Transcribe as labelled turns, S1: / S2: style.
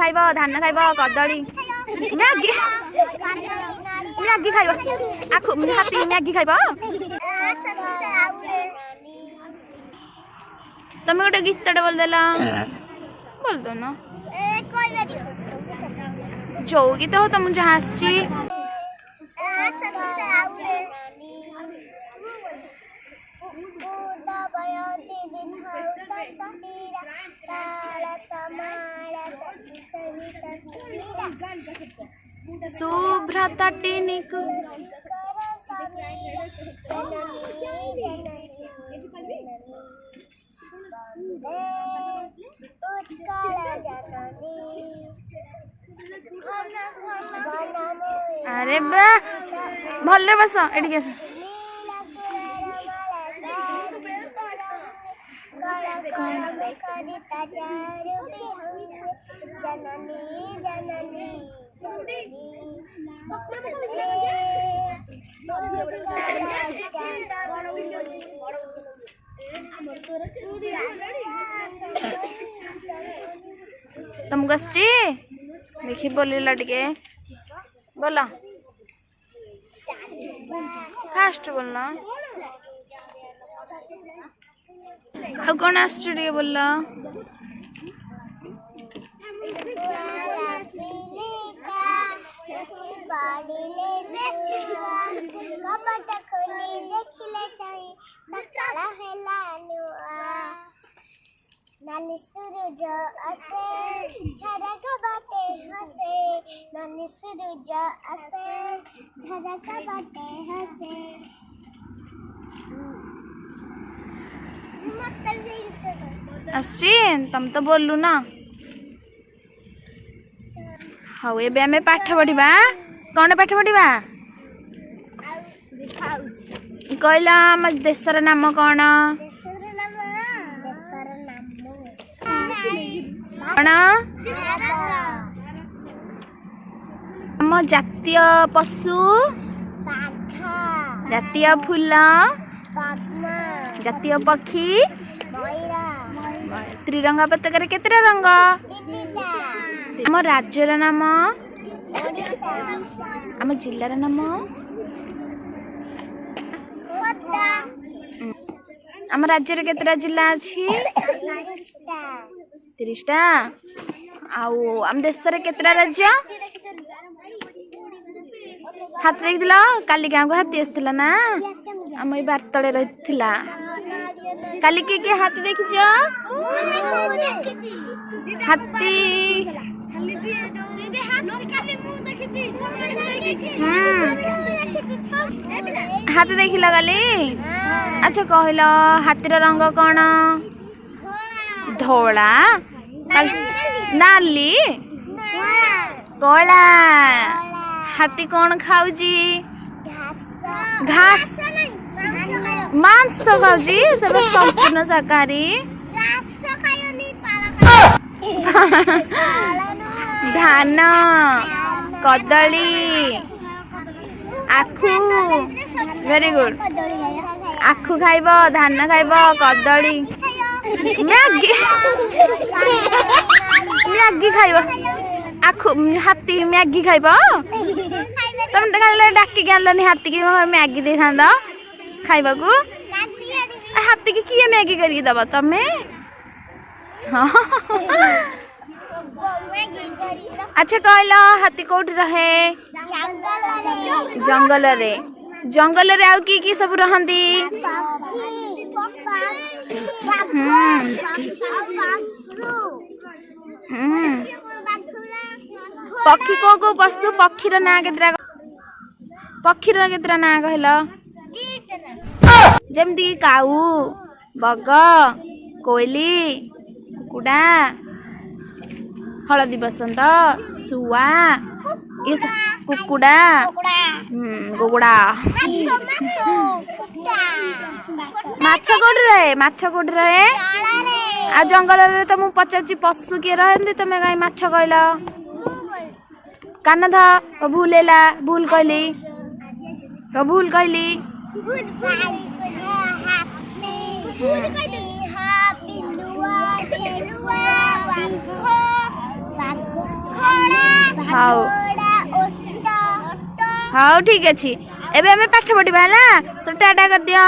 S1: खाइब धान खाइब कदली मैगी मैगी खाइब आखु हाथी मैगी खाइब तमे गोटे गीतटे बोलदेला बोल दो ना जो गीत हो तुम जहाँ आसची शुभ्रतटिनिकु अरे बा भले बस एटिके तुमको आसची देखी बोलिला टिके बोला फास्ट बोलना आ कौन आसची टिके बोलला
S2: नानी सूरज आसे झरक बाटे हसे नानी सूरज आसे झरक बाटे हसे
S1: आसची तुम तो बोलू ना हाँ एबे आमे पाठ पढ़िबा कौन पाठ पढ़िबा कहला आम देशर नाम कौन कौन आम जातीय पशु जातीय फूल जातीय पक्षी त्रिरंगा पताका रे केतरा रंग आम राज्यर नाम आम जिल्लार नाम आम राज्य केतरा जिला अछि 30टा आउ आम देश रे केतरा राज्य हाथी देखिल काली गाँव को हाथी आसला ना आम ये बार्तले रहीथिला काली के हाथी देखिच हाथी हाथी देखिला काली अच्छा कहल हाथीर रंग कौन धोला नाली कला हाथी कौन खाऊजी घास मांस खाऊजी सब संपूर्ण शाकाहारी धान कदली आखु वेरी गुड आखु खाइब धान खाइब कदली मैगी मैगी खाइब आखु हाथी मैगी खाइब तुम डाक आनलनि हाथी की मैगी दे था खाइबा को हाथी की किए मैगी करके दबा तमे अच्छा कहल हाथी कोठी रहे जंगल रे जंगल रे आउ की सब रहंदी पक्षी को पशु पक्षीर ना केतरा पक्षीर केतरा ना कहल जमती काऊ बग कोयली कुकुड़ा हलदी बसंत सुआ इस कुकुड़ा गोगुड़ा माछ कोड रहे आ जंगल रे तो मु पचाची पशु के रहंदी तमे गाय माछ कहल कान ध भूलेला भूल कहली हाउ
S2: घोड़ा ओट
S1: हाउ ठीक अच्छी एबे हमें पाठ पढ़ा है ना सब टाटा कर दिया।